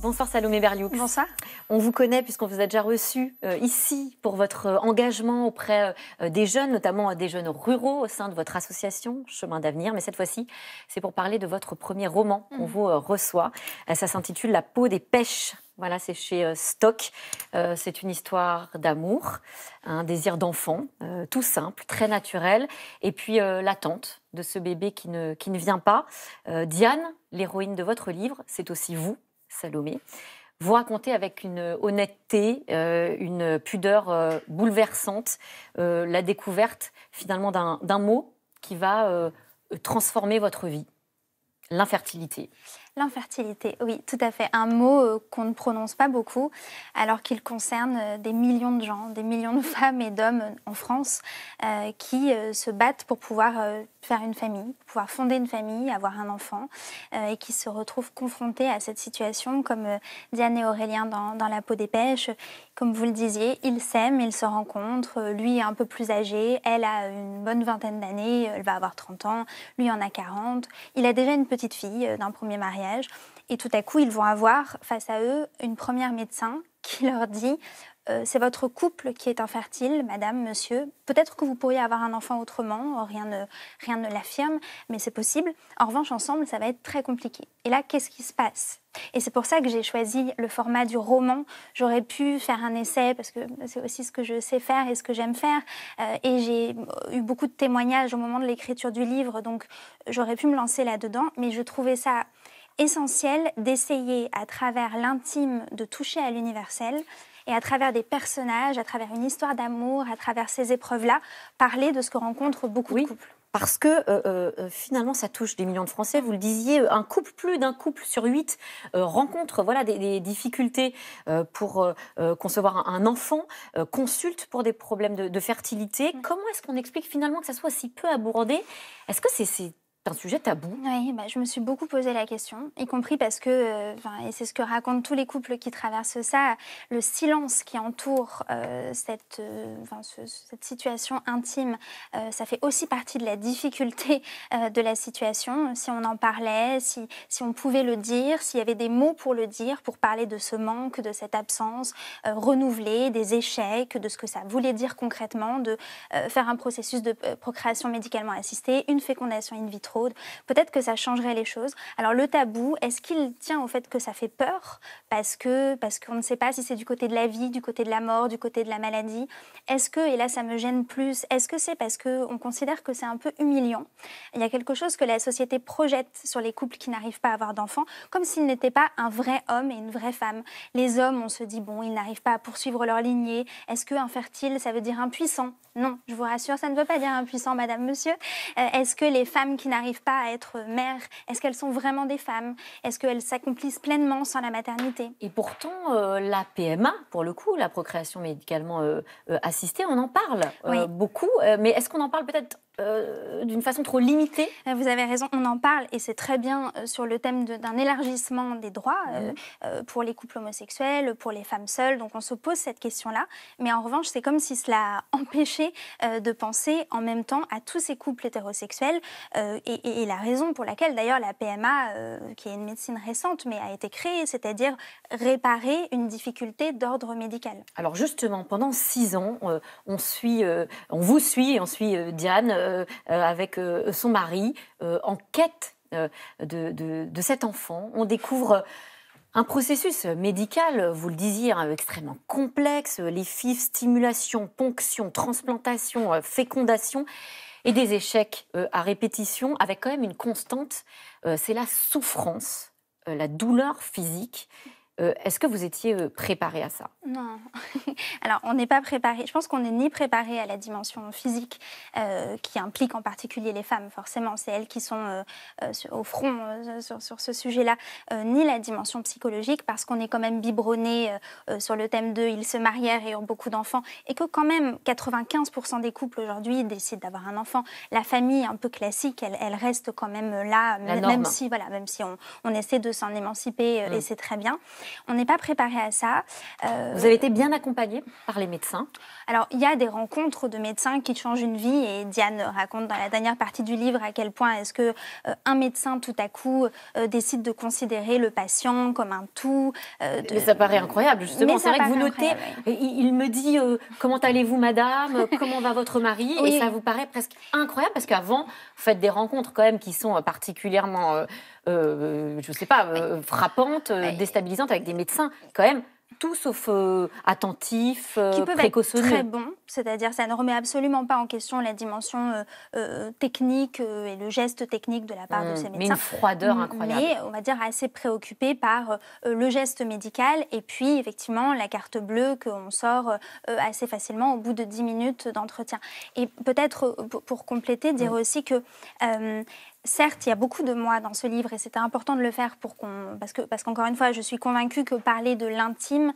Bonsoir Salomé Berlioux. Bonsoir. On vous connaît puisqu'on vous a déjà reçu ici pour votre engagement auprès des jeunes, notamment des jeunes ruraux au sein de votre association Chemin d'avenir. Mais cette fois-ci, c'est pour parler de votre premier roman qu'on vous reçoit. Ça s'intitule La peau des pêches. Voilà, c'est chez Stock. C'est une histoire d'amour, un désir d'enfant, tout simple, très naturel. Et puis l'attente de ce bébé qui ne vient pas. Diane, l'héroïne de votre livre, c'est aussi vous, Salomé. Vous racontez avec une honnêteté, une pudeur bouleversante, la découverte finalement d'un mot qui va transformer votre vie, l'infertilité. L'infertilité, oui, tout à fait. Un mot qu'on ne prononce pas beaucoup, alors qu'il concerne des millions de gens, des millions de femmes et d'hommes en France qui se battent pour pouvoir faire une famille, pouvoir fonder une famille, avoir un enfant, et qui se retrouvent confrontés à cette situation, comme Diane et Aurélien dans La peau des pêches. Comme vous le disiez, ils s'aiment, ils se rencontrent. Lui est un peu plus âgé, elle a une bonne vingtaine d'années, elle va avoir 30 ans, lui en a 40. Il a déjà une petite fille d'un premier mariage. Et tout à coup, ils vont avoir face à eux une première médecin qui leur dit c'est votre couple qui est infertile, madame, monsieur. Peut-être que vous pourriez avoir un enfant autrement, rien ne l'affirme, mais c'est possible. En revanche, ensemble, ça va être très compliqué. Et là, qu'est-ce qui se passe ? Et c'est pour ça que j'ai choisi le format du roman. J'aurais pu faire un essai, parce que c'est aussi ce que je sais faire et ce que j'aime faire. Et j'ai eu beaucoup de témoignages au moment de l'écriture du livre, donc j'aurais pu me lancer là-dedans, mais je trouvais ça essentiel d'essayer à travers l'intime de toucher à l'universel et à travers des personnages, à travers une histoire d'amour, à travers ces épreuves-là, parler de ce que rencontrent beaucoup de couples. Parce que finalement, ça touche des millions de Français. Vous le disiez, plus d'un couple sur 8 rencontre des difficultés pour concevoir un enfant, consulte pour des problèmes de fertilité. Comment est-ce qu'on explique finalement que ça soit si peu abordé ? Est-ce que c'est un sujet tabou? Oui, je me suis beaucoup posé la question, y compris parce que, et c'est ce que racontent tous les couples qui traversent ça, le silence qui entoure cette situation intime, ça fait aussi partie de la difficulté de la situation. Si on en parlait, si on pouvait le dire, s'il y avait des mots pour le dire, pour parler de ce manque, de cette absence renouvelée, des échecs, de ce que ça voulait dire concrètement, de faire un processus de procréation médicalement assistée, une fécondation in vitro. Peut-être que ça changerait les choses. Alors le tabou, est-ce qu'il tient au fait que ça fait peur parce qu'on ne sait pas si c'est du côté de la vie, du côté de la mort, du côté de la maladie? Est-ce que, et là ça me gêne plus, est-ce que c'est parce qu'on considère que c'est un peu humiliant? Il y a quelque chose que la société projette sur les couples qui n'arrivent pas à avoir d'enfants, comme s'ils n'étaient pas un vrai homme et une vraie femme. Les hommes, on se dit, bon, ils n'arrivent pas à poursuivre leur lignée. Est-ce que infertile, ça veut dire impuissant? Non, je vous rassure, ça ne veut pas dire impuissant, madame, monsieur. Est-ce que les femmes qui n'arrivent pas à être mères, est-ce qu'elles sont vraiment des femmes? Est-ce qu'elles s'accomplissent pleinement sans la maternité? Et pourtant, la PMA, pour le coup, la procréation médicalement assistée, on en parle beaucoup. Mais est-ce qu'on en parle peut-être d'une façon trop limitée? Vous avez raison, on en parle et c'est très bien sur le thème d'un élargissement des droits pour les couples homosexuels, pour les femmes seules. Donc on se pose cette question-là. Mais en revanche, c'est comme si cela empêchait de penser en même temps à tous ces couples hétérosexuels et la raison pour laquelle d'ailleurs la PMA, qui est une médecine récente, mais a été créée, c'est-à-dire réparer une difficulté d'ordre médical. Alors justement, pendant 6 ans, on vous suit et on suit Diane avec son mari en quête de cet enfant. On découvre un processus médical, vous le disiez, extrêmement complexe, les FIV, stimulation, ponction, transplantation, fécondation, et des échecs à répétition, avec quand même une constante, c'est la souffrance, la douleur physique. Est-ce que vous étiez préparée à ça? Non. Alors, on n'est pas préparé. Je pense qu'on n'est ni préparé à la dimension physique qui implique en particulier les femmes, forcément. C'est elles qui sont au front sur ce sujet-là, ni la dimension psychologique, parce qu'on est quand même biberonné sur le thème de ils se marièrent et ont beaucoup d'enfants, et que quand même 95% des couples aujourd'hui décident d'avoir un enfant. La famille un peu classique, elle reste quand même là, même si on essaie de s'en émanciper, et c'est très bien. On n'est pas préparé à ça. Vous avez été bien accompagnée par les médecins? Alors, il y a des rencontres de médecins qui changent une vie et Diane raconte dans la dernière partie du livre à quel point est-ce que un médecin tout à coup décide de considérer le patient comme un tout. Mais ça paraît incroyable, justement. C'est vrai que vous notez, il me dit comment allez-vous, madame, comment va votre mari, et ça vous paraît presque incroyable parce qu'avant, vous faites des rencontres quand même qui sont particulièrement, je ne sais pas, frappantes, déstabilisantes avec des médecins quand même. Tout sauf attentif, qui peuvent précautionneux. être très bons, c'est-à-dire ça ne remet absolument pas en question la dimension technique et le geste technique de la part de ces médecins. Mais une froideur incroyable. Mais on va dire assez préoccupés par le geste médical et puis effectivement la carte bleue qu'on sort assez facilement au bout de 10 minutes d'entretien. Et peut-être pour compléter, dire aussi que certes, il y a beaucoup de moi dans ce livre et c'était important de le faire parce qu'encore une fois, je suis convaincue que parler de l'intime,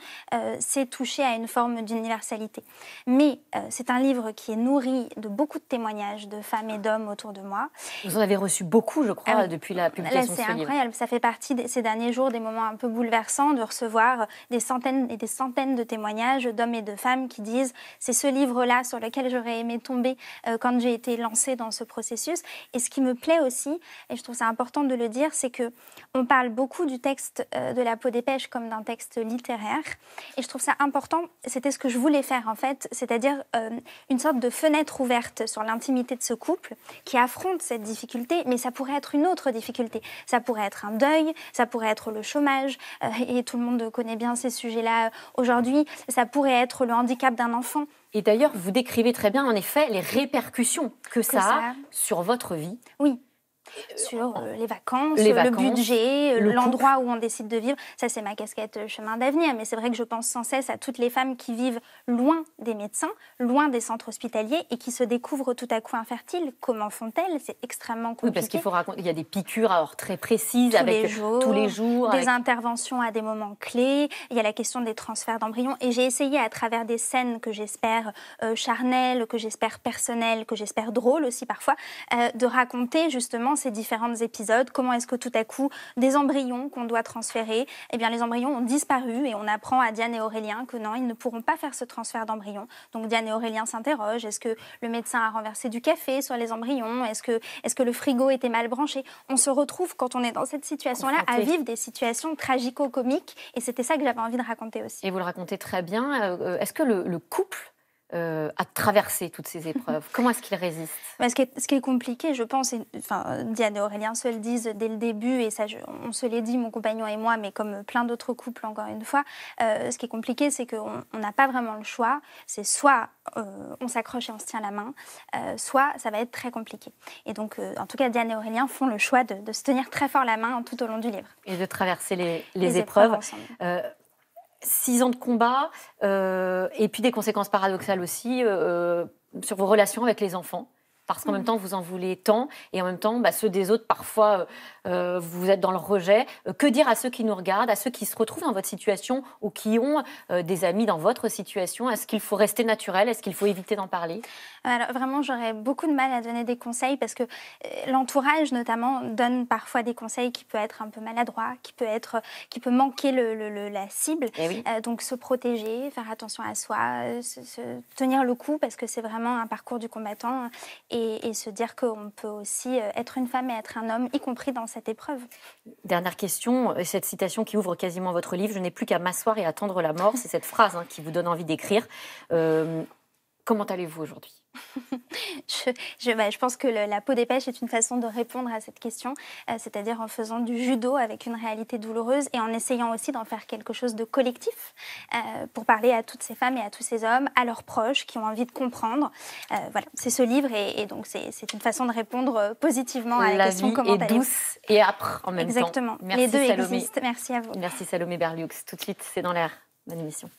c'est toucher à une forme d'universalité. Mais c'est un livre qui est nourri de beaucoup de témoignages de femmes et d'hommes autour de moi. Vous en avez reçu beaucoup, je crois, depuis la publication de ce livre. C'est incroyable. Ça fait partie ces derniers jours des moments un peu bouleversants de recevoir des centaines et des centaines de témoignages d'hommes et de femmes qui disent « c'est ce livre-là sur lequel j'aurais aimé tomber quand j'ai été lancée dans ce processus ». Et ce qui me plaît aussi, et je trouve ça important de le dire, c'est qu'on parle beaucoup du texte de La peau des pêches comme d'un texte littéraire. Et je trouve ça important, c'était ce que je voulais faire en fait, c'est-à-dire une sorte de fenêtre ouverte sur l'intimité de ce couple qui affronte cette difficulté, mais ça pourrait être une autre difficulté. Ça pourrait être un deuil, ça pourrait être le chômage, et tout le monde connaît bien ces sujets-là aujourd'hui. Ça pourrait être le handicap d'un enfant. Et d'ailleurs, vous décrivez très bien, en effet, les répercussions que ça a sur votre vie. Oui. Sur les vacances, le budget, l'endroit où on décide de vivre. Ça, c'est ma casquette chemin d'avenir. Mais c'est vrai que je pense sans cesse à toutes les femmes qui vivent loin des médecins, loin des centres hospitaliers et qui se découvrent tout à coup infertiles. Comment font-elles? C'est extrêmement compliqué. Oui, parce qu'il faut raconter, il y a des piqûres alors, très précises tous les jours. Des interventions à des moments clés. Il y a la question des transferts d'embryons. Et j'ai essayé à travers des scènes que j'espère charnelles, que j'espère personnelles, que j'espère drôles aussi parfois, de raconter justement ces différents épisodes, comment est-ce que tout à coup des embryons qu'on doit transférer, eh bien les embryons ont disparu et on apprend à Diane et Aurélien que non, ils ne pourront pas faire ce transfert d'embryons. Donc Diane et Aurélien s'interrogent, est-ce que le médecin a renversé du café sur les embryons, est-ce que le frigo était mal branché? On se retrouve quand on est dans cette situation-là à vivre des situations tragico-comiques et c'était ça que j'avais envie de raconter aussi. Et vous le racontez très bien. Est-ce que le couple à traverser toutes ces épreuves? Comment est-ce qu'ils résistent? Ce qui est compliqué, je pense, Diane et Aurélien se le disent dès le début, et ça, on se l'est dit, mon compagnon et moi, mais comme plein d'autres couples, encore une fois, ce qui est compliqué, c'est qu'on n'a pas vraiment le choix. C'est soit on s'accroche et on se tient la main, soit ça va être très compliqué. Et donc, en tout cas, Diane et Aurélien font le choix de se tenir très fort la main tout au long du livre. Et de traverser les épreuves ensemble. 6 ans de combat, et puis des conséquences paradoxales aussi sur vos relations avec les enfants. Parce qu'en même temps, vous en voulez tant, et en même temps, ceux des autres, parfois, vous êtes dans le rejet. Que dire à ceux qui nous regardent, à ceux qui se retrouvent dans votre situation ou qui ont des amis dans votre situation? Est-ce qu'il faut rester naturel? Est-ce qu'il faut éviter d'en parler? Alors, vraiment, j'aurais beaucoup de mal à donner des conseils parce que l'entourage, notamment, donne parfois des conseils qui peuvent être un peu maladroits, qui peut manquer la cible. Oui. Donc, se protéger, faire attention à soi, se tenir le coup parce que c'est vraiment un parcours du combattant. Et se dire qu'on peut aussi être une femme et être un homme, y compris dans cette épreuve. Dernière question, cette citation qui ouvre quasiment votre livre, « Je n'ai plus qu'à m'asseoir et attendre la mort », c'est cette phrase qui vous donne envie d'écrire. Comment allez-vous aujourd'hui? Je pense que la peau des pêches est une façon de répondre à cette question, c'est-à-dire en faisant du judo avec une réalité douloureuse et en essayant aussi d'en faire quelque chose de collectif pour parler à toutes ces femmes et à tous ces hommes, à leurs proches qui ont envie de comprendre. Voilà, c'est ce livre et donc c'est une façon de répondre positivement à la question comment allez-vous. La vie est douce et âpre en même temps. Exactement, Merci, les deux Salomé. existent. Merci à vous. Merci Salomé Berliux. Tout de suite, c'est dans l'air. Bonne émission.